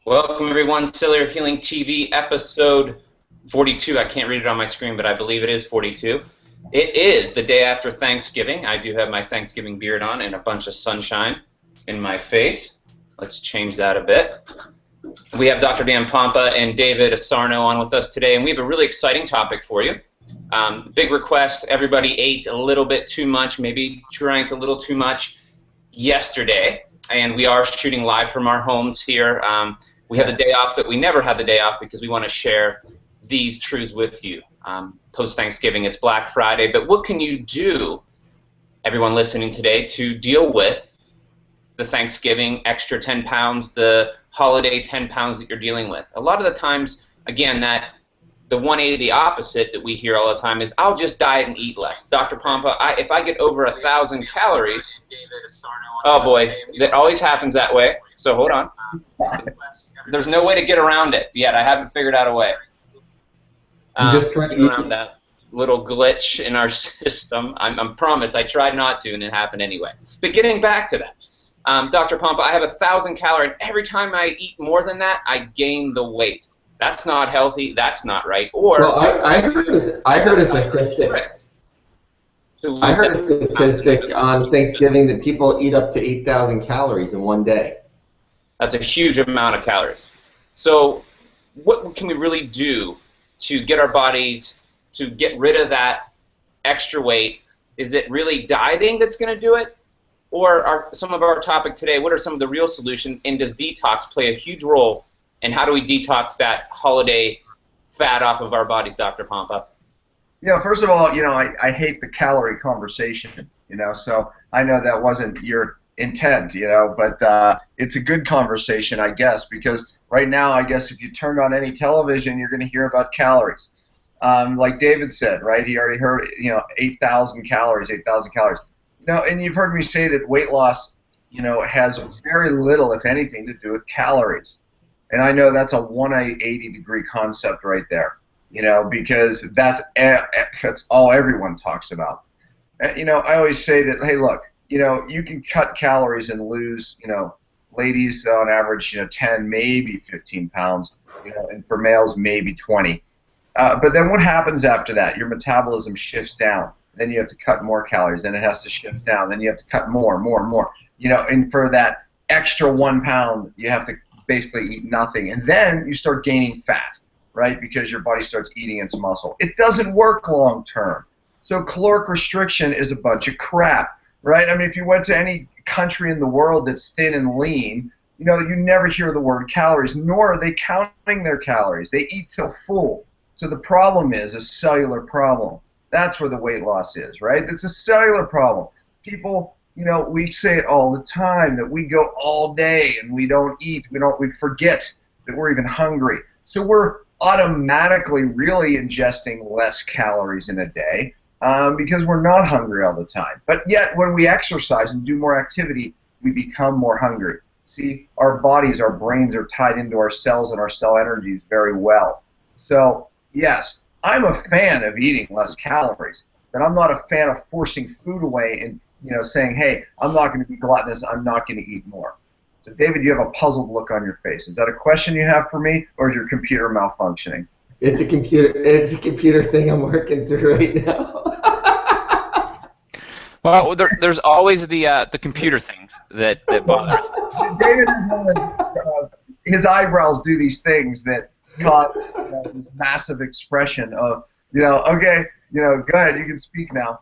Welcome, everyone. Cellular Healing TV, episode 42. I can't read it on my screen, but I believe it is 42. It is the day after Thanksgiving. I do have my Thanksgiving beard on and a bunch of sunshine in my face. Let's change that a bit. We have Dr. Dan Pompa and David Asarno on with us today, and we have a really exciting topic for you. Big request. Everybody ate a little bit too much, maybe drank a little too much yesterday, and we are shooting live from our homes here. We have the day off, but we never had the day off because we want to share these truths with you. Post-Thanksgiving, it's Black Friday, but what can you do, everyone listening today, to deal with the Thanksgiving extra 10 pounds, the holiday 10 pounds that you're dealing with? A lot of the times, again, that the 180, the opposite that we hear all the time is, I'll just diet and eat less. Dr. Pompa, if I get over 1,000 calories, oh boy, that always happens that way. So hold on. There's no way to get around it yet. I haven't figured out a way. Get around that little glitch in our system. I promise I tried not to, and it happened anyway. But getting back to that, Dr. Pompa, I have 1,000 calories, and every time I eat more than that, I gain the weight. That's not healthy. That's not right. Or well, I heard a statistic. I heard a statistic on Thanksgiving that people eat up to 8,000 calories in one day. That's a huge amount of calories. So what can we really do to get our bodies to get rid of that extra weight? Is it really dieting that's going to do it? Or some of our topic today, what are some of the real solutions, and does detox play a huge role, and how do we detox that holiday fat off of our bodies, Dr. Pompa? Yeah, first of all, I hate the calorie conversation, so I know that wasn't your intent, but it's a good conversation, I guess, because right now, I guess if you turned on any television, you're going to hear about calories. Like David said, right, he already heard, 8,000 calories, 8,000 calories. And you've heard me say that weight loss, has very little, if anything, to do with calories. And I know that's a 180-degree concept right there, because that's all everyone talks about. I always say that, hey, look, you can cut calories and lose, ladies on average, 10, maybe 15 pounds, and for males, maybe 20. But then what happens after that? Your metabolism shifts down. Then you have to cut more calories. Then it has to shift down. Then you have to cut more. And for that extra 1 pound, you have to basically eat nothing. And then you start gaining fat, right? Because your body starts eating its muscle. It doesn't work long term. So caloric restriction is a bunch of crap, right? I mean, if you went to any country in the world that's thin and lean, you never hear the word calories, nor are they counting their calories. They eat till full. So the problem is a cellular problem. That's where the weight loss is, right? It's a cellular problem. People, we say it all the time that we go all day and we don't eat. We forget that we're even hungry. So we're automatically really ingesting less calories in a day because we're not hungry all the time. But yet when we exercise and do more activity, we become more hungry. See, our bodies, our brains are tied into our cells and our cell energies very well. So yes, I'm a fan of eating less calories, but I'm not a fan of forcing food away and saying, hey, I'm not going to be gluttonous, I'm not going to eat more. So David, you have a puzzled look on your face. Is that a question you have for me, or is your computer malfunctioning? It's a computer thing I'm working through right now. Well, there's always the computer things that bother us. David is one of those, his eyebrows do these things that cause this massive expression of, okay, go ahead, you can speak now.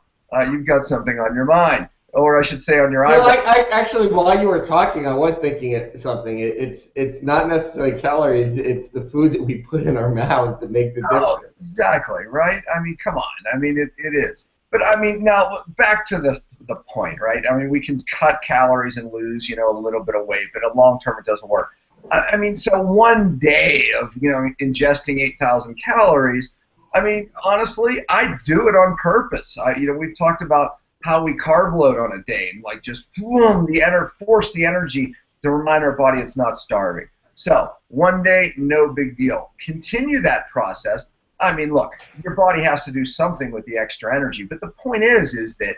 You've got something on your mind, or I should say on your eyebrow. Well, I actually, while you were talking, I was thinking something. It's not necessarily calories. It's the food that we put in our mouths that make the difference. Exactly, right? I mean, come on. I mean, it is. But I mean, now back to the point, right? I mean, we can cut calories and lose, a little bit of weight, but long term it doesn't work. I mean, so one day of, ingesting 8,000 calories, I mean, honestly, I do it on purpose. We've talked about how we carb load on a day and just force the energy to remind our body it's not starving. So one day, no big deal. Continue that process. I mean, look, your body has to do something with the extra energy, but the point is that,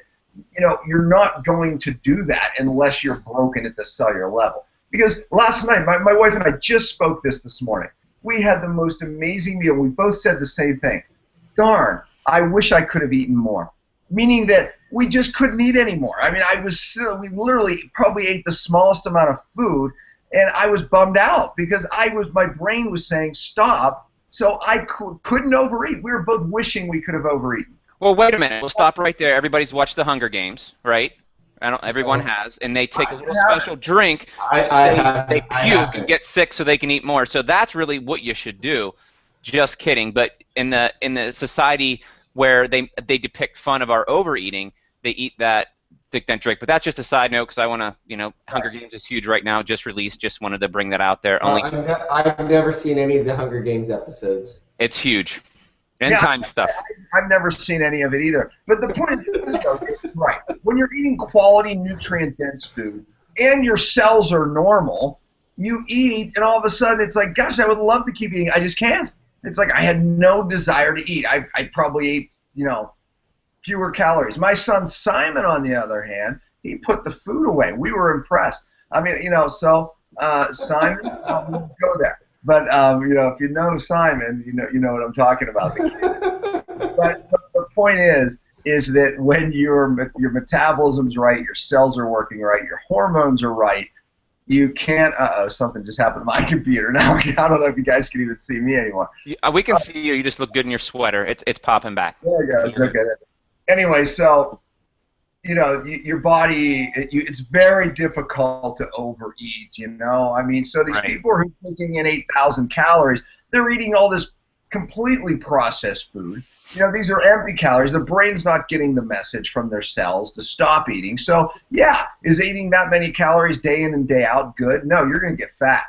you're not going to do that unless you're broken at the cellular level. Because last night, my wife and I just spoke this morning. We had the most amazing meal. We both said the same thing. Darn, I wish I could have eaten more. Meaning that we just couldn't eat anymore. I mean, we literally probably ate the smallest amount of food, and I was bummed out because my brain was saying stop, so I couldn't overeat. We were both wishing we could have overeaten. Well, wait a minute. We'll stop right there. Everybody's watched the Hunger Games, right? Everyone has, and they take a little special drink. They puke and get sick so they can eat more. So that's really what you should do. Just kidding. But in the society where they depict fun of our overeating, they eat that drink. But that's just a side note because I want to, Hunger Games is huge right now, just released. Just wanted to bring that out there. I've never seen any of the Hunger Games episodes. It's huge. End time stuff. I've never seen any of it either. But the point is this, though, right? When you're eating quality, nutrient-dense food and your cells are normal, you eat, and all of a sudden it's like, gosh, I would love to keep eating. I just can't. It's like I had no desire to eat. I probably ate, fewer calories. My son Simon, on the other hand, he put the food away. We were impressed. I mean, so Simon, we'll go there. But if you know Simon, you know what I'm talking about. But the point is that when your metabolism's right, your cells are working right, your hormones are right, you can't. Something just happened to my computer now. I don't know if you guys can even see me anymore. We can see you. You just look good in your sweater. It's popping back. There you go. Okay. Anyway, so your body, it's very difficult to overeat, I mean, so these people who are taking in 8,000 calories, they're eating all this completely processed food. These are empty calories. The brain's not getting the message from their cells to stop eating. So, yeah, is eating that many calories day in and day out good? No, you're going to get fat,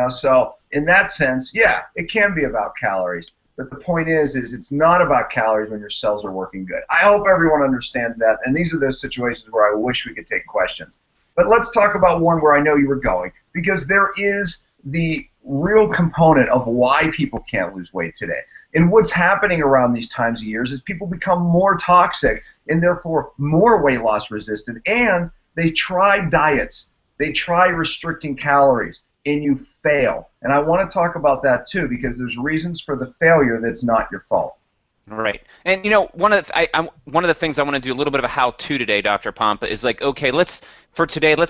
So, in that sense, yeah, it can be about calories. But the point is it's not about calories when your cells are working good. I hope everyone understands that, and these are those situations where I wish we could take questions. But let's talk about one where I know you were going, because there is the real component of why people can't lose weight today. And what's happening around these times of years is people become more toxic and therefore more weight loss resistant, and they try diets. They try restricting calories, and you fail. And I want to talk about that too, because there's reasons for the failure that's not your fault. Right. And one of the things I want to do a little bit of a how-to today, Dr. Pompa, is like, okay, let's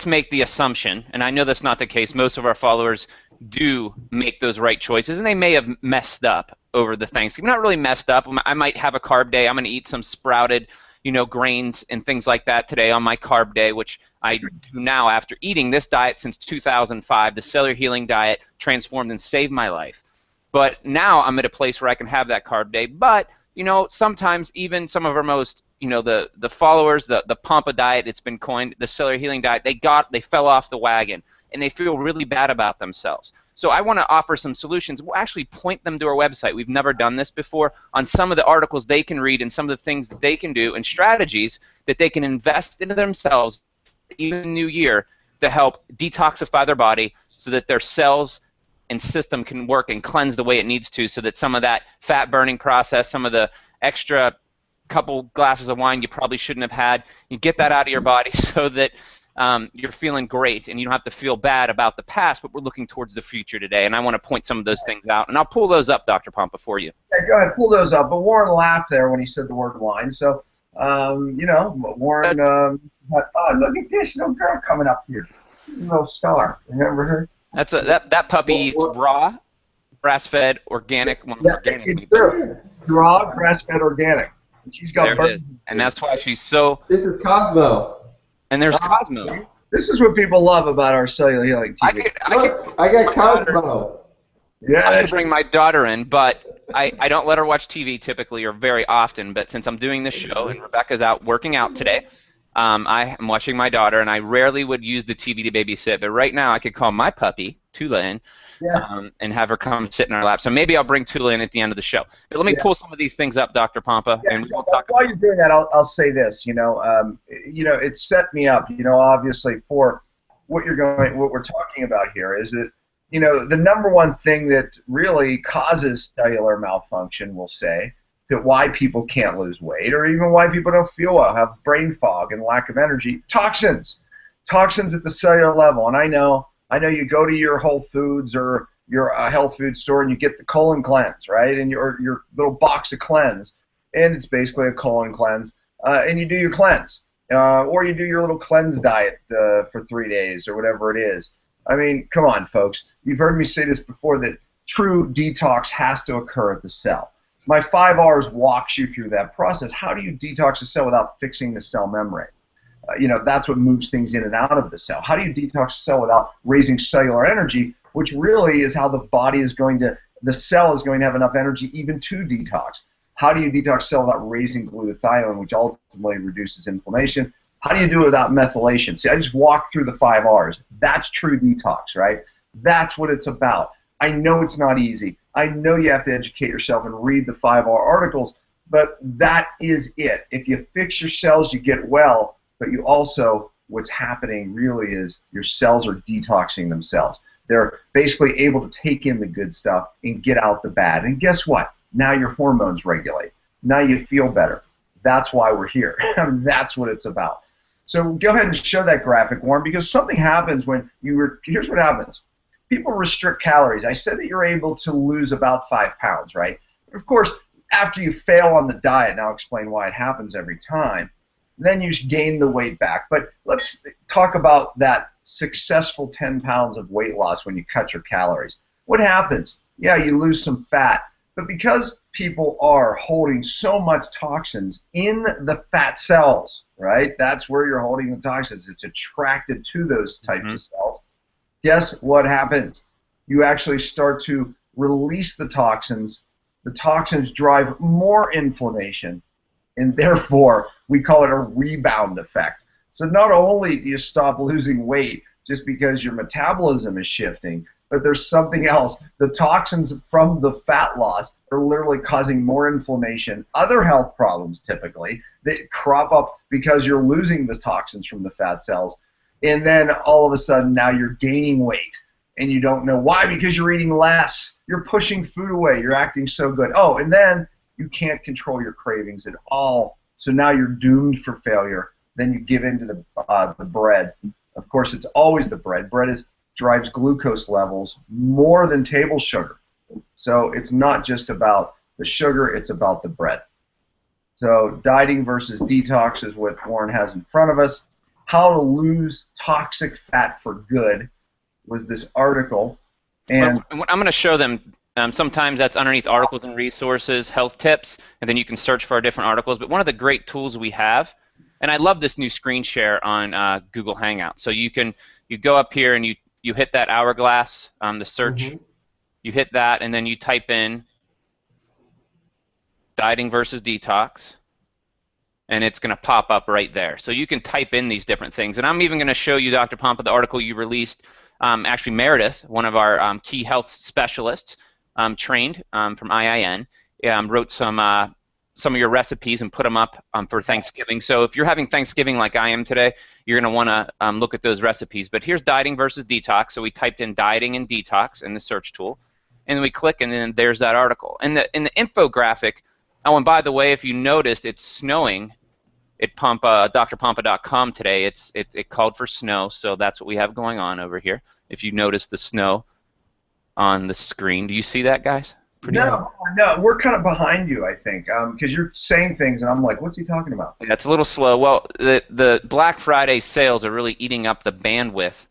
make the assumption, and I know that's not the case. Most of our followers do make those right choices, and they may have messed up over the Thanksgiving. Not really messed up. I might have a carb day. I'm going to eat some sprouted, grains and things like that today on my carb day, which I do now after eating this diet since 2005. The cellular healing diet transformed and saved my life. But now I'm at a place where I can have that carb day. But sometimes even some of our most, the followers, the Pompa diet, it's been coined, the cellular healing diet, they fell off the wagon and they feel really bad about themselves. So I want to offer some solutions. We'll actually point them to our website. We've never done this before, on some of the articles they can read and some of the things that they can do and strategies that they can invest into themselves even in the new year to help detoxify their body so that their cells and system can work and cleanse the way it needs to, so that some of that fat burning process, some of the extra couple glasses of wine you probably shouldn't have had, you get that out of your body so that you're feeling great and you don't have to feel bad about the past, but we're looking towards the future today. And I want to point some of those things out, and I'll pull those up, Dr. Pompa, for you. Yeah, go ahead, pull those up. But Warren laughed there when he said the word wine. So, Warren, oh, look at this little girl coming up here. Little star. Remember her? That's that puppy eats raw, grass-fed, organic. It's true. Raw, grass-fed, organic. And she's got birds. And that's why she's so. This is Cosmo. And there's Cosmo. This is what people love about our cellular healing TV. I got Cosmo. Yeah. I could bring my daughter in, but I don't let her watch TV typically or very often. But since I'm doing this show and Rebecca's out working out today, I am watching my daughter, and I rarely would use the TV to babysit. But right now, I could call my puppy, Tula, in, and have her come sit in our lap. So maybe I'll bring Tula in at the end of the show. But let me pull some of these things up, Dr. Pompa, and we'll talk. While you're doing that, I'll say this. It set me up. Obviously for what we're talking about here is that the number one thing that really causes cellular malfunction, we'll say, that why people can't lose weight, or even why people don't feel well, have brain fog and lack of energy, toxins at the cellular level. And I know I know you go to your Whole Foods or your health food store and you get the colon cleanse, right? And your little box of cleanse, and it's basically a colon cleanse, and you do your cleanse, or you do your little cleanse diet for 3 days or whatever it is. I mean, come on, folks. You've heard me say this before, that true detox has to occur at the cell. My 5 R's walks you through that process. How do you detox a cell without fixing the cell membrane? That's what moves things in and out of the cell. How do you detox a cell without raising cellular energy, which really is how the body is going to, the cell is going to have enough energy even to detox. How do you detox a cell without raising glutathione, which ultimately reduces inflammation? How do you do it without methylation? See, I just walked through the 5 R's. That's true detox, right? That's what it's about. I know it's not easy. I know you have to educate yourself and read the 5R articles, but that is it. If you fix your cells, you get well, but you also, what's happening really is your cells are detoxing themselves. They're basically able to take in the good stuff and get out the bad. And guess what? Now your hormones regulate. Now you feel better. That's why we're here. That's what it's about. So go ahead and show that graphic, Warren, because something happens when here's what happens. People restrict calories. I said that you're able to lose about 5 pounds, right? Of course, after you fail on the diet, and I'll explain why it happens every time, then you gain the weight back. But let's talk about that successful 10 pounds of weight loss when you cut your calories. What happens? Yeah, you lose some fat, but because people are holding so much toxins in the fat cells, right? That's where you're holding the toxins. It's attracted to those types of cells. Guess what happens? You actually start to release the toxins. The toxins drive more inflammation, and therefore we call it a rebound effect. So not only do you stop losing weight just because your metabolism is shifting, but there's something else. The toxins from the fat loss are literally causing more inflammation, other health problems typically that crop up because you're losing the toxins from the fat cells. And then all of a sudden now you're gaining weight and you don't know why, because you're eating less. You're pushing food away. You're acting so good. Oh, and then you can't control your cravings at all. So now you're doomed for failure. Then you give in to the bread. Of course, it's always the bread. Bread drives glucose levels more than table sugar. So it's not just about the sugar, it's about the bread. So dieting versus detox is what Warren has in front of us. How to lose toxic fat for good was this article. And I'm going to show them. Sometimes that's underneath articles and resources, health tips, and then you can search for our different articles. But one of the great tools we have, and I love this new screen share on Google Hangout. So you go up here and you hit that hourglass, the search. You hit that, and then you type in dieting versus detox. And it's going to pop up right there. So you can type in these different things. And I'm even going to show you, Dr. Pompa, the article you released. Actually, Meredith, one of our key health specialists, trained from IIN, wrote some of your recipes and put them up for Thanksgiving. So if you're having Thanksgiving like I am today, you're going to want to look at those recipes. But here's dieting versus detox. So we typed in dieting and detox in the search tool. And then we click, and then there's that article. And in the infographic, oh, and by the way, if you noticed, it's snowing at drpompa.com today. It called for snow, so that's what we have going on over here. If you notice the snow on the screen, do you see that, guys? No, we're kind of behind you, I think, because you're saying things, and I'm like, what's he talking about? Yeah, it's a little slow. Well, the Black Friday sales are really eating up the bandwidth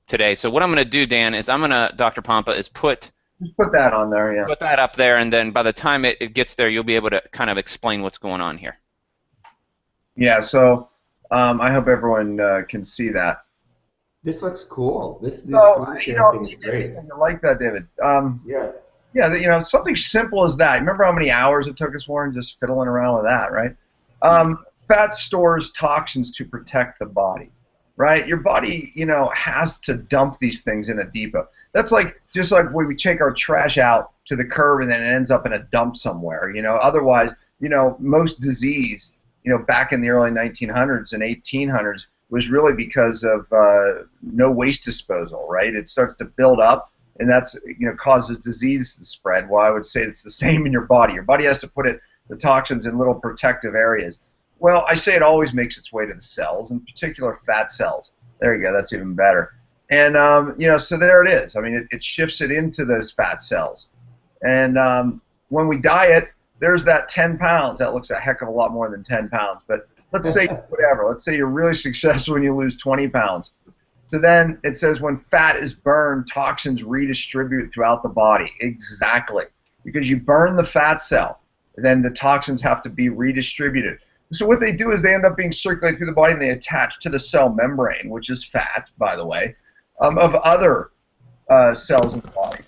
today. So what I'm going to do, Dan, is Dr. Pompa, is just put that on there, yeah. Put that up there, and then by the time it gets there, you'll be able to kind of explain what's going on here. Yeah, so I hope everyone can see that. This looks cool. This thing is great. I like that, David. Yeah. Yeah, something simple as that. Remember how many hours it took us, Warren, just fiddling around with that, right? Fat stores toxins to protect the body, right? Your body, has to dump these things in a depot. That's just like when we take our trash out to the curb and then it ends up in a dump somewhere. Otherwise, most disease, back in the early 1900s and 1800s was really because of no waste disposal, right? It starts to build up, and that's causes disease to spread. Well, I would say it's the same in your body. Your body has to put the toxins in little protective areas. Well, I say it always makes its way to the cells, in particular fat cells. There you go. That's even better. And so there it is. I mean, it shifts it into those fat cells. And when we diet, there's that 10 pounds. That looks a heck of a lot more than 10 pounds. But let's say whatever. Let's say you're really successful when you lose 20 pounds. So then it says when fat is burned, toxins redistribute throughout the body. Exactly. Because you burn the fat cell, then the toxins have to be redistributed. So what they do is they end up being circulated through the body, and they attach to the cell membrane, which is fat, by the way, of other cells in the body.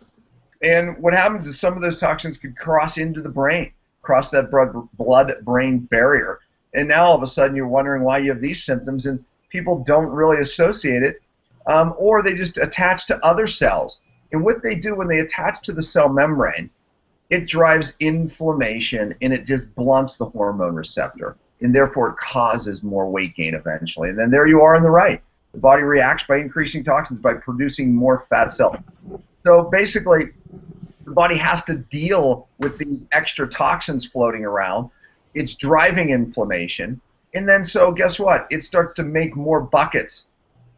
And what happens is some of those toxins could cross into the brain, cross that blood-brain barrier. And now all of a sudden you're wondering why you have these symptoms, and people don't really associate it, or they just attach to other cells. And what they do when they attach to the cell membrane, it drives inflammation, and it just blunts the hormone receptor, and therefore it causes more weight gain eventually. And then there you are on the right. The body reacts by increasing toxins by producing more fat cells. So basically, the body has to deal with these extra toxins floating around. It's driving inflammation. And then so guess what? It starts to make more buckets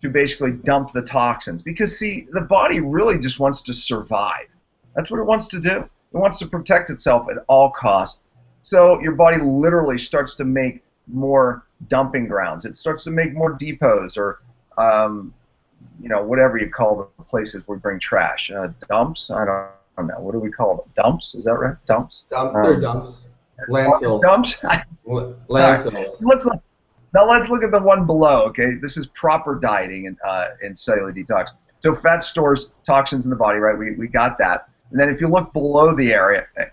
to basically dump the toxins. Because, see, the body really just wants to survive. That's what it wants to do. It wants to protect itself at all costs. So your body literally starts to make more dumping grounds. It starts to make more depots, or whatever you call the places where we bring trash. Dumps? I don't know. What do we call them? Dumps? Is that right? Dumps? They're dumps. Landfills. Dumps? Landfills. Now let's look at the one below, okay? This is proper dieting in cellular detox. So fat stores toxins in the body, right? We got that. And then if you look below the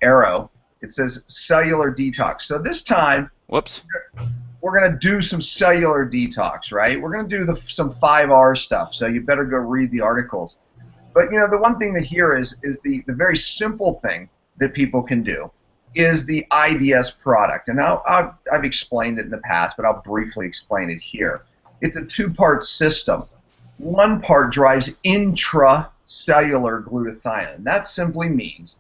arrow, it says cellular detox. So this time, whoops, we're going to do some cellular detox, right? We're going to do some 5R stuff, so you better go read the articles. But, the one thing that here is the very simple thing that people can do is the IDS product. And I've explained it in the past, but I'll briefly explain it here. It's a two-part system. One part drives intracellular glutathione. That simply means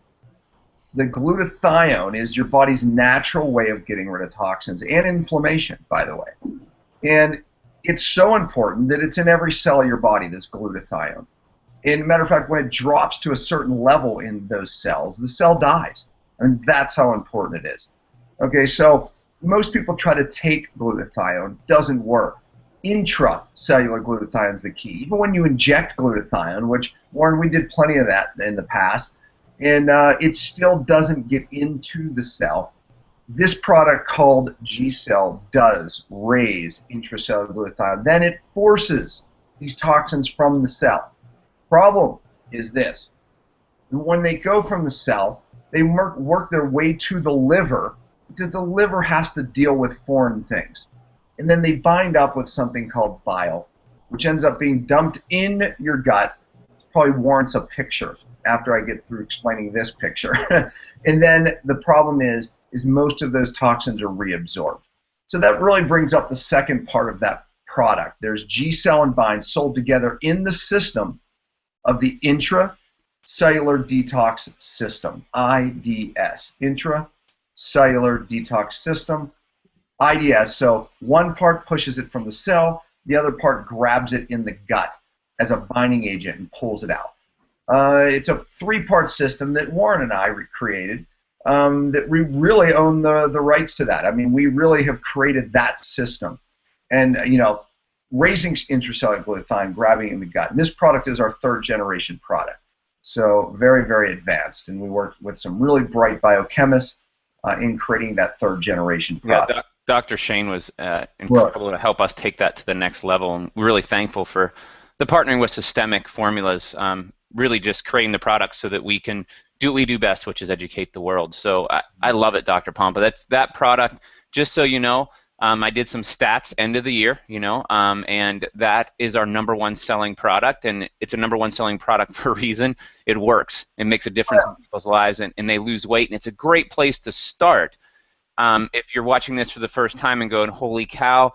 the glutathione is your body's natural way of getting rid of toxins and inflammation, by the way. And it's so important that it's in every cell of your body, this glutathione. And matter of fact, when it drops to a certain level in those cells, the cell dies. And that's how important it is. Okay, so most people try to take glutathione. Doesn't work. Intracellular glutathione is the key. Even when you inject glutathione, which, Warren, we did plenty of that in the past, and it still doesn't get into the cell. This product called G-Cell does raise intracellular glutathione. Then it forces these toxins from the cell. Problem is this. When they go from the cell, they work their way to the liver, because the liver has to deal with foreign things. And then they bind up with something called bile, which ends up being dumped in your gut. It probably warrants a picture after I get through explaining this picture. And then the problem is most of those toxins are reabsorbed. So that really brings up the second part of that product. There's G-Cell and Bind sold together in the system of the intracellular detox system, IDS, intracellular detox system, IDS. So one part pushes it from the cell, the other part grabs it in the gut as a binding agent and pulls it out. It's a three-part system that Warren and I created, that we really own the rights to that. I mean, we really have created that system. And, raising intracellular glutathione, grabbing it in the gut. And this product is our third-generation product. So very, very advanced. And we worked with some really bright biochemists in creating that third-generation product. Yeah, Dr. Shane was incredible to help us take that to the next level. And we're really thankful for the partnering with Systemic Formulas, really just creating the product so that we can do what we do best, which is educate the world. So I love it, Dr. Pompa. That's that product. Just so you know, I did some stats end of the year, and that is our #1 selling product, and it's a #1 selling product for a reason. It works. It makes a difference in people's lives, and they lose weight, and it's a great place to start. If you're watching this for the first time and going, holy cow,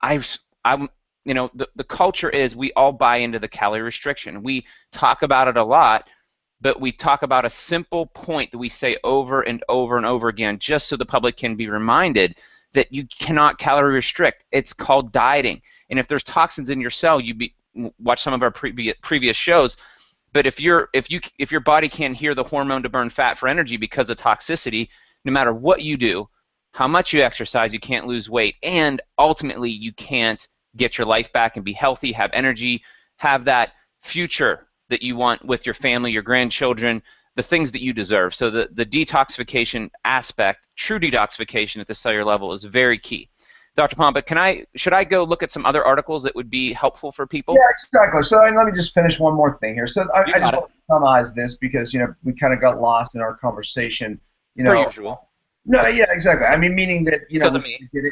the culture is we all buy into the calorie restriction. We talk about it a lot, but we talk about a simple point that we say over and over and over again just so the public can be reminded that you cannot calorie restrict. It's called dieting. And if there's toxins in your cell, watch some of our previous shows. But if your body can't hear the hormone to burn fat for energy because of toxicity, no matter what you do, how much you exercise, you can't lose weight, and ultimately you can't get your life back and be healthy, have energy, have that future that you want with your family, your grandchildren, the things that you deserve. So the detoxification aspect, true detoxification at the cellular level, is very key. Dr. Pompa, should I go look at some other articles that would be helpful for people? Yeah, exactly. So let me just finish one more thing here. So I just want to summarize this because, you know, we kind of got lost in our conversation. You know, per usual. No, yeah, exactly. I mean, meaning that, you know,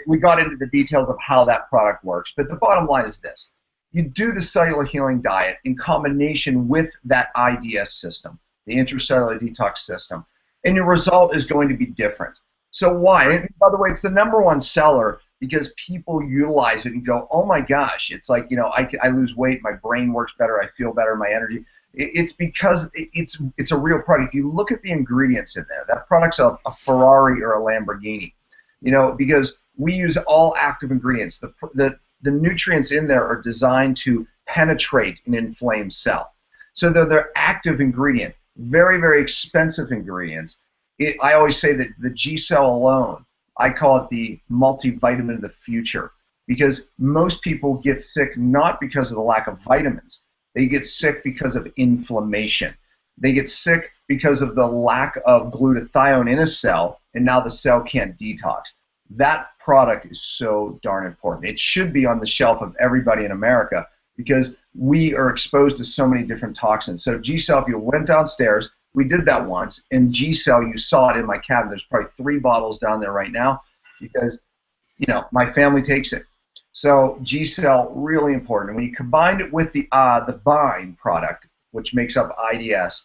we got into the details of how that product works. But the bottom line is this. You do the cellular healing diet in combination with that IDS system, the intracellular detox system, and your result is going to be different. So why? And by the way, it's the #1 seller because people utilize it and go, oh my gosh, it's like, you know, I lose weight, my brain works better, I feel better, my energy. It's because it's a real product. If you look at the ingredients in there, that product's a Ferrari or a Lamborghini, you know, because we use all active ingredients. The nutrients in there are designed to penetrate an inflamed cell. So they're active ingredient, very, very expensive ingredients. I always say that the G cell alone, I call it the multivitamin of the future, because most people get sick not because of the lack of vitamins. They get sick because of inflammation. They get sick because of the lack of glutathione in a cell, and now the cell can't detox. That product is so darn important. It should be on the shelf of everybody in America because we are exposed to so many different toxins. So G-Cell, if you went downstairs, we did that once, and G-Cell, you saw it in my cabinet. There's probably 3 bottles down there right now because, you know, my family takes it. So G-Cell, really important. And when you combine it with the Bind product, which makes up IDS,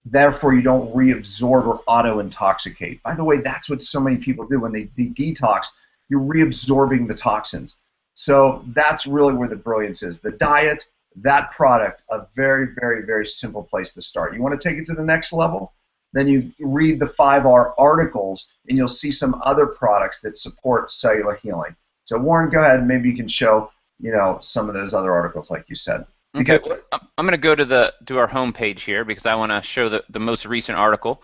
therefore you don't reabsorb or auto-intoxicate. By the way, that's what so many people do. When they detox, you're reabsorbing the toxins. So that's really where the brilliance is. The diet, that product, a very, very, very simple place to start. You want to take it to the next level? Then you read the 5R articles, and you'll see some other products that support cellular healing. So Warren, go ahead, and maybe you can show, you know, some of those other articles, like you said. Okay, I'm going to go to our homepage here because I want to show the most recent article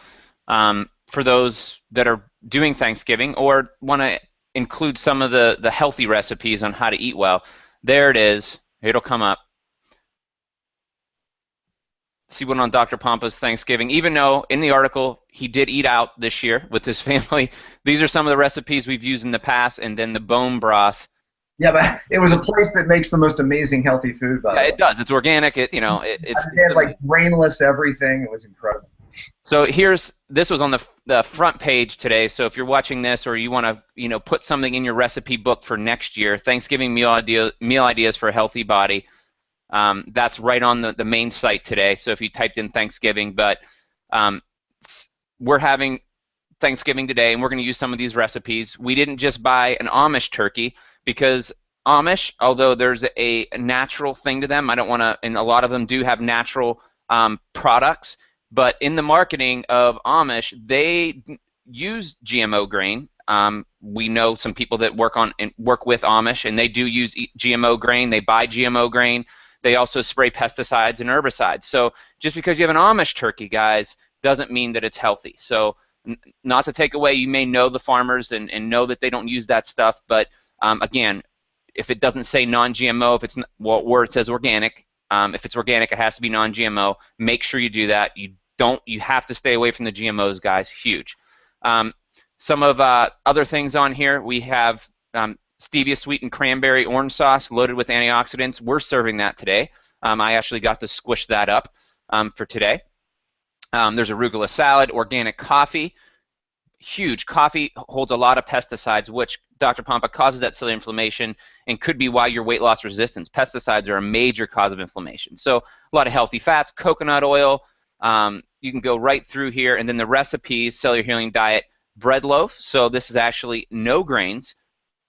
for those that are doing Thanksgiving or want to include some of the healthy recipes on how to eat well. There it is. It'll come up. See one on Dr. Pompa's Thanksgiving. Even though in the article he did eat out this year with his family, these are some of the recipes we've used in the past, and then the bone broth. Yeah, but it was a place that makes the most amazing healthy food. By the way, it does. It's organic. They had like brainless everything. It was incredible. So this was on the front page today. So if you're watching this or you want to, you know, put something in your recipe book for next year, Thanksgiving meal ideas for a healthy body. That's right on the main site today. So if you typed in Thanksgiving, but we're having Thanksgiving today, and we're going to use some of these recipes. We didn't just buy an Amish turkey because Amish, although there's a natural thing to them, I don't want to, and a lot of them do have natural products, but in the marketing of Amish, they use GMO grain. We know some people that work with Amish, and they do use GMO grain. They buy GMO grain. They also spray pesticides and herbicides. So just because you have an Amish turkey, guys, doesn't mean that it's healthy. So not to take away, you may know the farmers and know that they don't use that stuff, but again, if it doesn't say non-GMO, if it's where it says organic, if it's organic, it has to be non-GMO. Make sure you do that. You have to stay away from the GMOs, guys. Huge. Some of other things on here, we have stevia sweetened cranberry orange sauce loaded with antioxidants. We're serving that today. I actually got to squish that up for today. There's arugula salad, organic coffee. Huge. Coffee holds a lot of pesticides, which Dr. Pompa causes that cellular inflammation and could be why your weight loss resistance. Pesticides are a major cause of inflammation. So a lot of healthy fats, coconut oil. You can go right through here, and then the recipes, cellular healing diet, bread loaf. So this is actually no grains,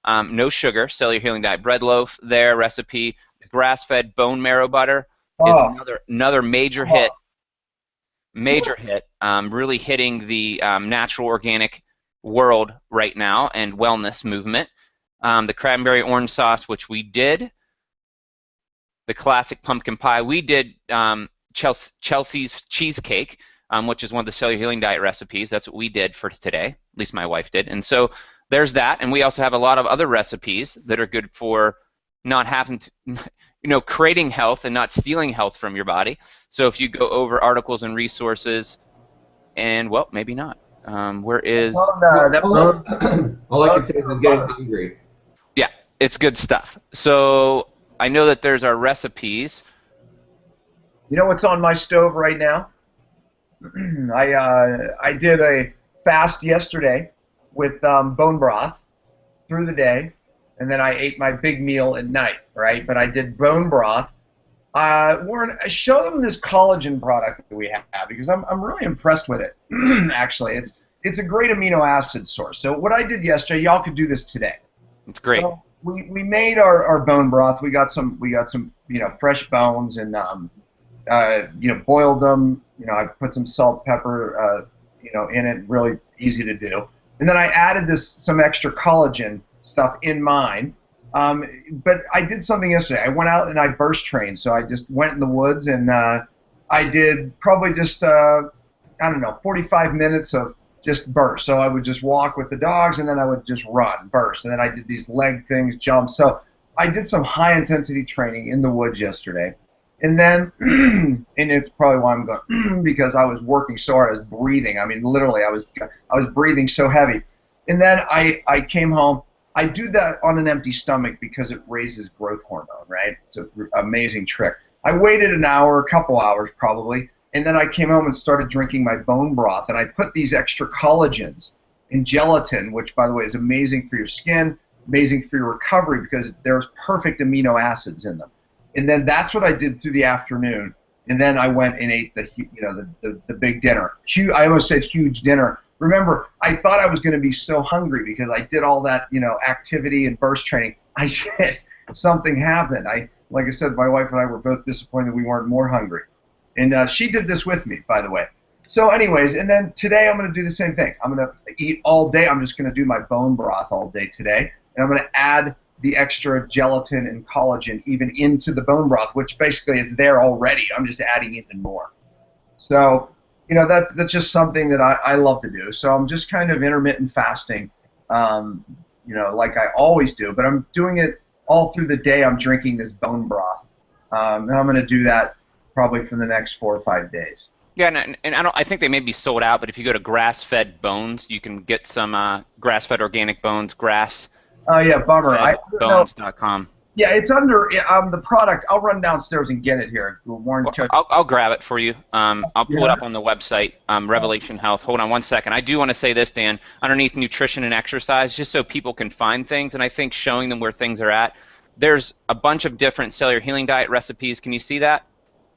no sugar, cellular healing diet, bread loaf there, recipe. Grass-fed bone marrow butter is another major hit. Major hit, really hitting the natural organic world right now and wellness movement. The cranberry orange sauce, which we did. the classic pumpkin pie. We did Chelsea's cheesecake, which is one of the Cellular Healing Diet recipes. That's what we did for today. At least my wife did. And so there's that. And we also have a lot of other recipes that are good for not having to, creating health and not stealing health from your body. So if you go over articles and resources, and well, maybe not. Where is? All I can say is I'm getting hungry. Yeah, it's good stuff. So I know that there's our recipes. You know what's on my stove right now? I did a fast yesterday with bone broth through the day, and then I ate my big meal at night, right? But I did bone broth. Warren, show them this collagen product that we have, because I'm really impressed with it. Actually, it's a great amino acid source. So what I did yesterday, y'all could do this today. It's great. So we made our bone broth. We got some fresh bones, and boiled them. I put some salt, pepper, in it. Really easy to do. And then I added some extra collagen stuff in mine. But I did something yesterday. I went out and I burst trained. So I just went in the woods, and I did probably just 45 minutes of just burst. So I would just walk with the dogs, and then I would just run, burst, and then I did these leg things, jumps. So I did some high intensity training in the woods yesterday. And then, and it's probably why I'm going, because I was working so hard, I was breathing. I mean, literally, I was breathing so heavy. And then I came home. I do that on an empty stomach because it raises growth hormone, right? It's an amazing trick. I waited an hour, a couple hours probably, and then I came home and started drinking my bone broth, and I put these extra collagens in gelatin, which, by the way, is amazing for your skin, amazing for your recovery, because there's perfect amino acids in them. And then that's what I did through the afternoon. And then I went and ate the big dinner. I almost said huge dinner. Remember, I thought I was going to be so hungry because I did all that, activity and burst training. Something happened. Like I said, my wife and I were both disappointed we weren't more hungry. And she did this with me, by the way. So anyways, and then today I'm going to do the same thing. I'm going to eat all day. I'm just going to do my bone broth all day today. And I'm going to add the extra gelatin and collagen even into the bone broth, which basically it's there already. I'm just adding even more. So, that's just something that I love to do. So I'm just kind of intermittent fasting, like I always do, but I'm doing it all through the day. I'm drinking this bone broth, and I'm going to do that probably for the next 4 or 5 days. Yeah, and I think they may be sold out, but if you go to Grass-Fed Bones, you can get some grass-fed organic bones, grass. Oh, yeah, bummer. Bones.com. Yeah, it's under the product. I'll run downstairs and get it here. Warren, I'll grab it for you. I'll pull it up on the website, Revelation Health. Hold on one second. I do want to say this, Dan. Underneath nutrition and exercise, just so people can find things, and I think showing them where things are at, there's a bunch of different cellular healing diet recipes. Can you see that?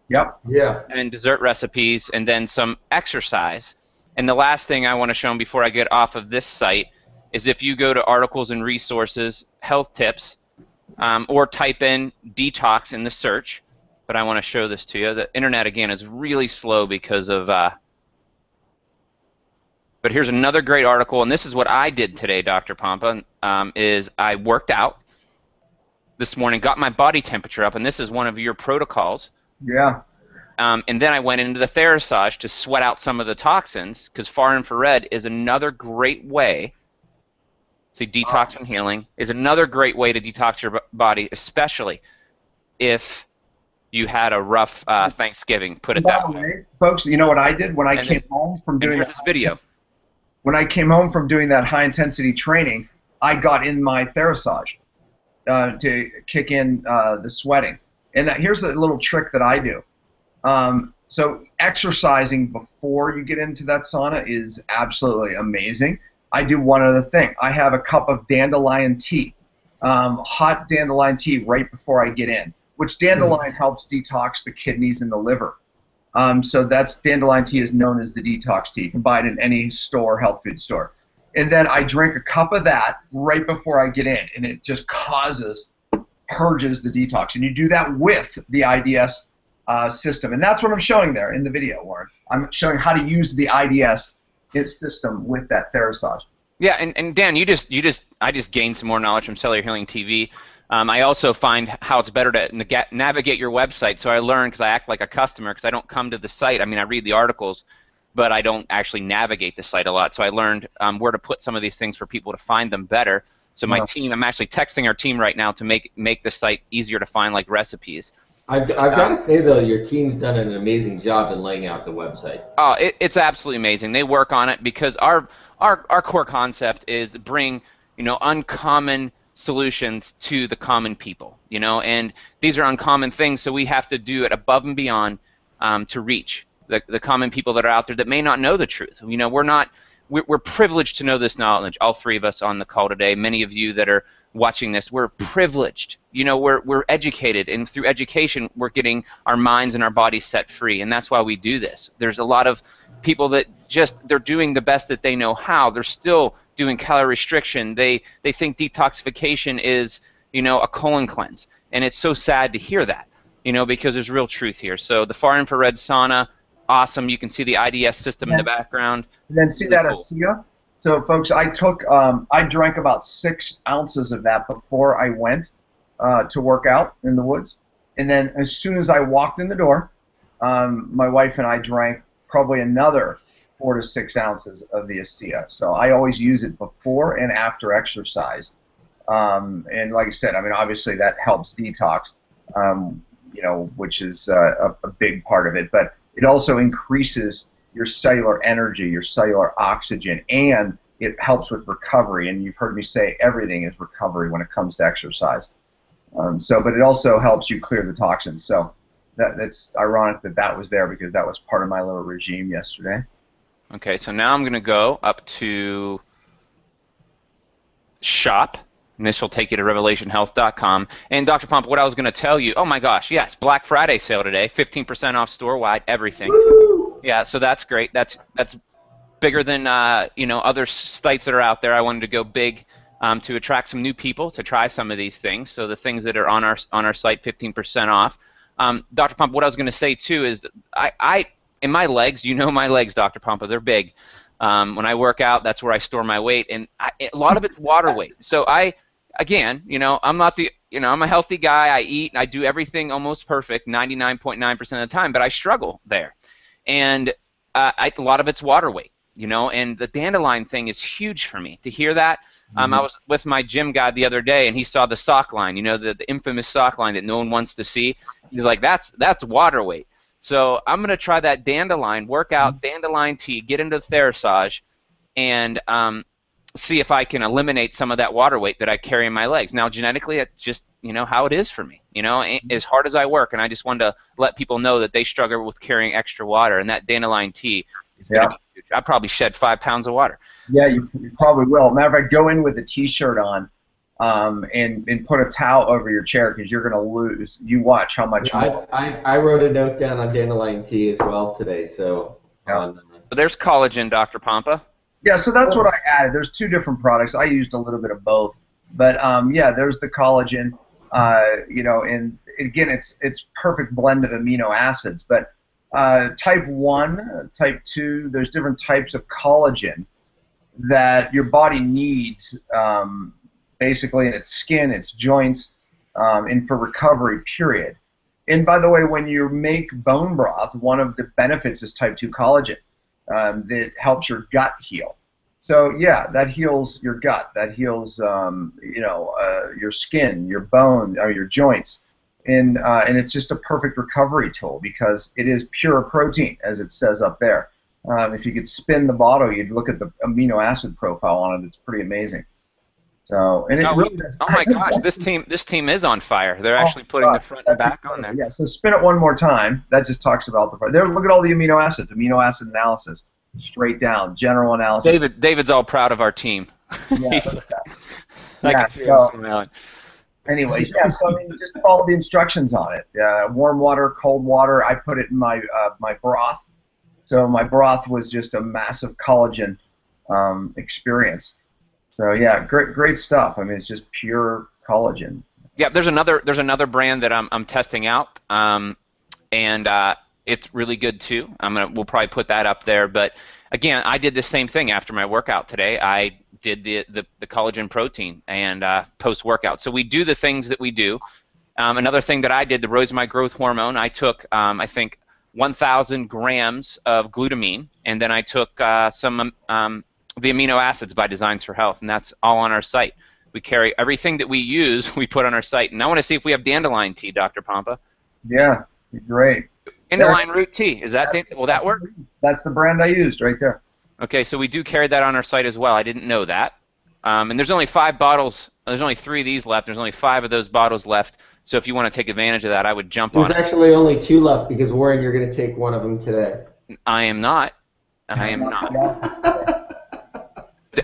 Yep. Yeah. And dessert recipes, and then some exercise. And the last thing I want to show them before I get off of this site is if you go to articles and resources, health tips, or type in Detox in the search, but I want to show this to you. The internet, again, is really slow because of, but here's another great article, and this is what I did today, Dr. Pompa, is I worked out this morning, got my body temperature up, and this is one of your protocols. Yeah. And then I went into the Therasage to sweat out some of the toxins, because far infrared is another great way. See, detox and healing is another great way to detox your body, especially if you had a rough Thanksgiving. Put it that way, folks. You know what I did when I came home from doing this video? When I came home from doing that high intensity training, I got in my Therasage to kick in the sweating. And here's a little trick that I do. So exercising before you get into that sauna is absolutely amazing. I do one other thing. I have a cup of dandelion tea, hot dandelion tea right before I get in, which dandelion helps detox the kidneys and the liver. So that's dandelion tea is known as the detox tea. You can buy it in any store, health food store. And then I drink a cup of that right before I get in, and it just purges the detox. And you do that with the IDS system. And that's what I'm showing there in the video, Warren. I'm showing how to use the IDS system with that Therasage. Yeah, and Dan, I just gained some more knowledge from Cellular Healing TV. I also find how it's better to navigate your website. So I learned, because I act like a customer, because I don't come to the site. I mean, I read the articles, but I don't actually navigate the site a lot. So I learned where to put some of these things for people to find them better. So my team, I'm actually texting our team right now to make the site easier to find, like recipes. I've got to say, though, your team's done an amazing job in laying out the website. Oh, it's absolutely amazing. They work on it because our core concept is to bring, uncommon solutions to the common people, and these are uncommon things, so we have to do it above and beyond to reach the common people that are out there that may not know the truth. We're privileged to know this knowledge, all three of us on the call today. Many of you that are watching this, we're privileged. We're educated, and through education, we're getting our minds and our bodies set free, and that's why we do this. There's a lot of people that they're doing the best that they know how. They're still doing calorie restriction. They think detoxification is, a colon cleanse, and it's so sad to hear that, because there's real truth here. So the far infrared sauna, awesome. You can see the IDS system in the background. And then see that ASEA? So, folks, I drank about 6 ounces of that before I went to work out in the woods. And then as soon as I walked in the door, my wife and I drank probably another 4 to 6 ounces of the ASEA. So I always use it before and after exercise. And like I said, I mean, obviously that helps detox, which is a big part of it. But it also increases your cellular energy, your cellular oxygen, and it helps with recovery. And you've heard me say everything is recovery when it comes to exercise. But it also helps you clear the toxins. So that's ironic that was there, because that was part of my little regime yesterday. Okay, so now I'm going to go up to shop. And this will take you to revelationhealth.com. And Dr. Pompa, what I was going to tell you, oh my gosh, yes, Black Friday sale today, 15% off store-wide, everything. Woo! Yeah, so that's great. That's bigger than other sites that are out there. I wanted to go big to attract some new people to try some of these things. So the things that are on our site, 15% off. Dr. Pompa, what I was going to say too is that I in my legs, my legs, Dr. Pompa, they're big. When I work out, that's where I store my weight, and a lot of it's water weight. So again, I'm not I'm a healthy guy. I eat and I do everything almost perfect 99.9% of the time, but I struggle there. And a lot of it's water weight, and the dandelion thing is huge for me. To hear that, I was with my gym guy the other day, and he saw the sock line, the infamous sock line that no one wants to see. He's like, that's water weight. So I'm going to try that dandelion, work out dandelion tea, get into Therasage, and see if I can eliminate some of that water weight that I carry in my legs. Now, genetically, it's just, how it is for me. As hard as I work, and I just wanted to let people know that they struggle with carrying extra water, and that dandelion tea is going to be huge. I probably shed 5 pounds of water. Yeah, you probably will. Matter of fact, go in with a T-shirt on and put a towel over your chair, because you're going to lose. You watch how much more. I wrote a note down on dandelion tea as well today. So, so there's collagen, Dr. Pompa. Yeah, so that's what I added. There's 2 different products. I used a little bit of both. But, yeah, there's the collagen, and again, it's perfect blend of amino acids. But type 1, type 2, there's different types of collagen that your body needs, basically in its skin, its joints, and for recovery, period. And by the way, when you make bone broth, one of the benefits is type 2 collagen that helps your gut heal. So yeah, that heals your gut, that heals your skin, your bone, or your joints, and it's just a perfect recovery tool, because it is pure protein, as it says up there. If you could spin the bottle, you'd look at the amino acid profile on it. It's pretty amazing. So, and it really does. Oh my gosh, this team is on fire. They're actually putting the front and back on there. Yeah, so spin it one more time. That just talks about the. There, look at all the amino acids. Amino acid analysis, straight down, general analysis. David's all proud of our team. Yeah. Anyways, yeah. So I mean, just follow the instructions on it. Warm water, cold water. I put it in my my broth. So my broth was just a massive collagen experience. So yeah, great stuff. I mean, it's just pure collagen. Yeah, there's another brand that I'm testing out, and it's really good too. We'll probably put that up there. But again, I did the same thing after my workout today. I did the collagen protein and post-workout. So we do the things that we do. Another thing that I did, the rose my growth hormone, I took, I think, 1,000 grams of glutamine, and then I took some the amino acids by Designs for Health, and that's all on our site. We carry everything that we use, we put on our site. And I want to see if we have dandelion tea, Dr. Pompa. Yeah, great. Dandelion root tea, will that work? That's the brand I used right there. Okay, so we do carry that on our site as well. I didn't know that. And there's only 5 bottles. There's only 3 of these left. There's only 5 of those bottles left. So if you want to take advantage of that, I would jump on it. There's actually only 2 left because, Warren, you're going to take one of them today. I am not. I am not.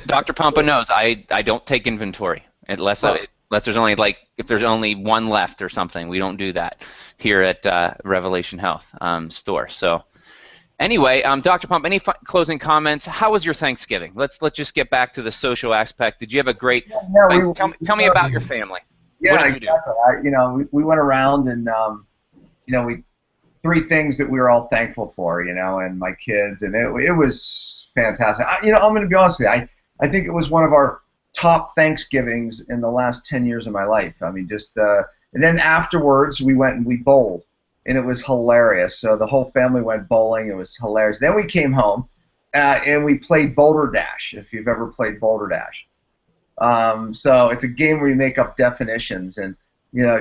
Dr. Pompa knows I don't take inventory unless there's only if there's only 1 left or something. We don't do that here at Revelation Health store. So anyway, Dr. Pompa, any closing comments? How was your Thanksgiving? Let's just get back to the social aspect. Did you have a great? Tell me about your family. Yeah, exactly. We went around and we 3 things that we were all thankful for, and my kids, and it was fantastic. I'm going to be honest with you. I think it was one of our top Thanksgivings in the last 10 years of my life. I mean, and then afterwards we went and we bowled, and it was hilarious. So the whole family went bowling. It was hilarious. Then we came home and we played Boulder Dash, if you've ever played Boulder Dash. So it's a game where you make up definitions, and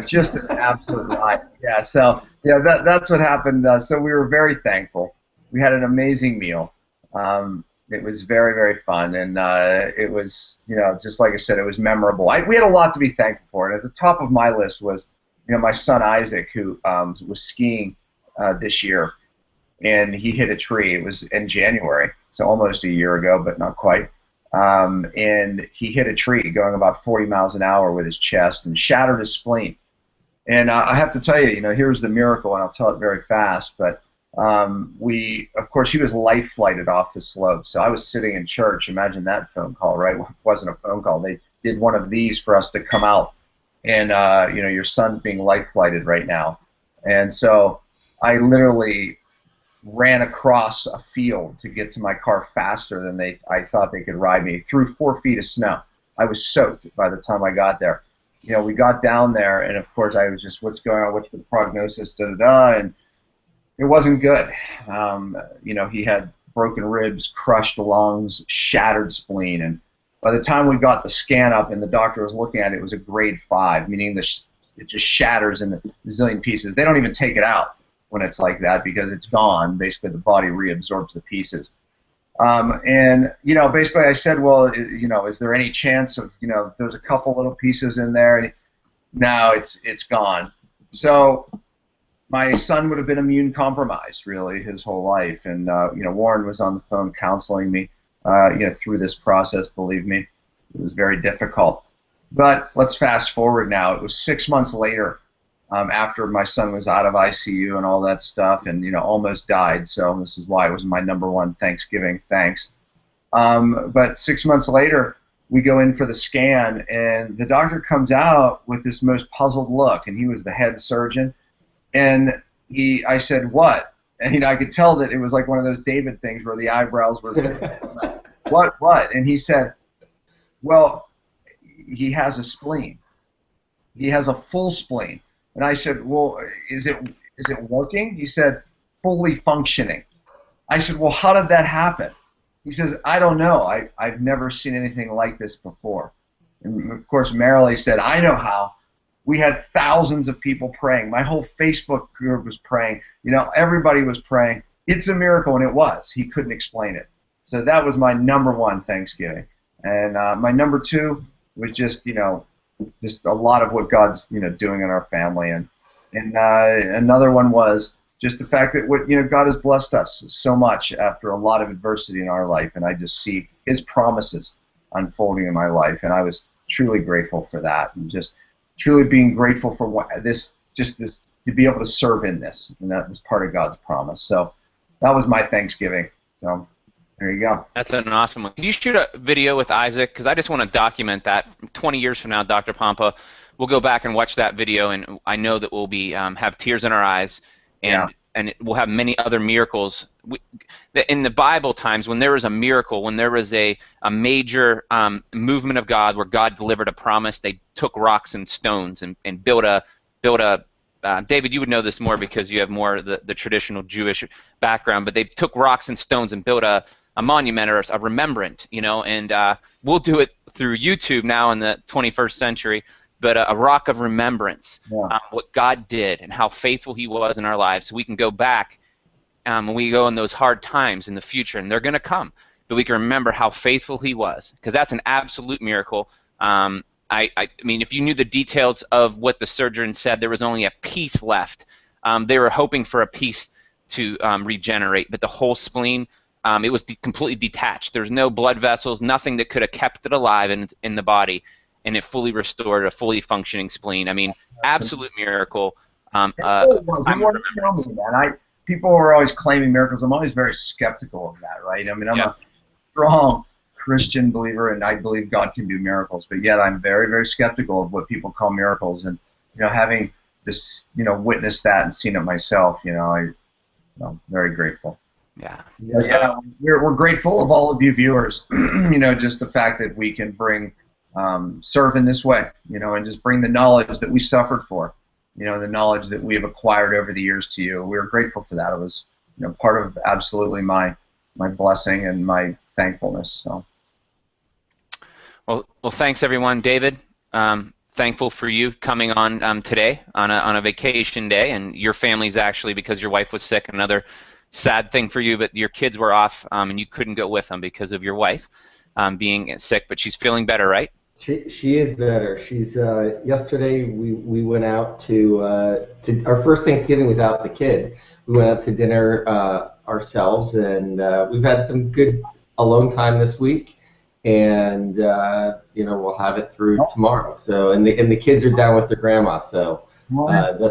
just an absolute riot. Yeah. So that's what happened. So we were very thankful. We had an amazing meal. It was very, very fun, and it was, just like I said, it was memorable. We had a lot to be thankful for, and at the top of my list was, my son Isaac, who was skiing this year, and he hit a tree. It was in January, so almost a year ago, but not quite. And he hit a tree going about 40 miles an hour with his chest and shattered his spleen. And I have to tell you, here's the miracle, and I'll tell it very fast, but of course, he was life flighted off the slope. So I was sitting in church. Imagine that phone call, right? Well, it wasn't a phone call. They did one of these for us to come out, and your son's being life flighted right now. And so I literally ran across a field to get to my car faster than I thought they could ride me, through 4 feet of snow. I was soaked by the time I got there. We got down there, and of course I was just, what's going on? What's the prognosis? And it wasn't good. He had broken ribs, crushed lungs, shattered spleen, and by the time we got the scan up and the doctor was looking at it, it was a grade 5, meaning it just shatters in a zillion pieces. They don't even take it out when it's like that because it's gone. Basically, the body reabsorbs the pieces. Basically I said, well, is there any chance of, there's a couple little pieces in there? And no, it's gone. So my son would have been immune compromised really his whole life, and Warren was on the phone counseling me through this process. Believe me, it was very difficult. But let's fast forward now. It was 6 months later, after my son was out of ICU and all that stuff, and almost died. So this is why it was my #1 Thanksgiving thanks. But 6 months later, we go in for the scan, and the doctor comes out with this most puzzled look, and he was the head surgeon. And I said, what? And I could tell that it was like one of those David things where the eyebrows were what? And he said, well, he has a spleen. He has a full spleen. And I said, well, is it working? He said, fully functioning. I said, well, how did that happen? He says, I don't know. I've never seen anything like this before. And of course, Marilee said, I know how. We had thousands of people praying. My whole Facebook group was praying. Everybody was praying. It's a miracle, and it was. He couldn't explain it. So that was my #1 Thanksgiving. And my #2 was just a lot of what God's doing in our family. And another one was just the fact that God has blessed us so much after a lot of adversity in our life, and I just see His promises unfolding in my life, and I was truly grateful for that, and just truly being grateful for this to be able to serve in this, and that was part of God's promise. So that was my Thanksgiving. So there you go. That's an awesome one. Can you shoot a video with Isaac? Because I just want to document that. 20 years from now, Dr. Pompa, we'll go back and watch that video, and I know that we'll be have tears in our eyes. And and we'll have many other miracles. In the Bible times, when there was a miracle, when there was a major movement of God where God delivered a promise, they took rocks and stones and built a David, you would know this more because you have more of the traditional Jewish background, but they took rocks and stones and built a monument or a remembrance, and we'll do it through YouTube now in the 21st century, but a rock of remembrance, what God did and how faithful He was in our lives, so we can go back when we go in those hard times in the future, and they're going to come, but we can remember how faithful He was, because that's an absolute miracle. I mean, if you knew the details of what the surgeon said, there was only a piece left. They were hoping for a piece to regenerate, but the whole spleen, it was completely detached. There's no blood vessels, nothing that could have kept it alive in the body, and it fully restored a fully functioning spleen. I mean, absolute miracle. It really was. It wasn't me, man. People were always claiming miracles. I'm always very skeptical of that, right? I mean, I'm a strong Christian believer, and I believe God can do miracles, but yet I'm very, very skeptical of what people call miracles. And having this, witnessed that and seen it myself, I'm very grateful. Yeah. Yeah, we're grateful of all of you viewers. Just the fact that we can serve in this way, and just bring the knowledge that we suffered for, the knowledge that we have acquired over the years to you. We're grateful for that. It was, part of absolutely my blessing and my thankfulness. So. Well, thanks everyone, David. Thankful for you coming on today on a vacation day, and your family's actually, because your wife was sick, another sad thing for you. But your kids were off, and you couldn't go with them because of your wife being sick. But she's feeling better, right? She is better. She's yesterday we went out to our first Thanksgiving without the kids. We went out to dinner ourselves, and we've had some good alone time this week. And we'll have it through tomorrow. So and the kids are down with their grandma, so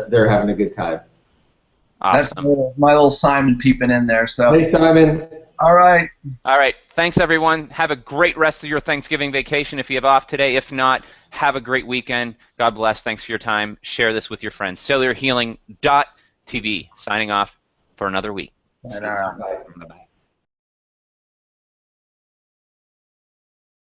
they're having a good time. Awesome. That's my little Simon peeping in there. So hey, Simon. All right. Thanks everyone. Have a great rest of your Thanksgiving vacation if you have off today. If not, have a great weekend. God bless. Thanks for your time. Share this with your friends. CellularHealing.tv signing off for another week. Bye.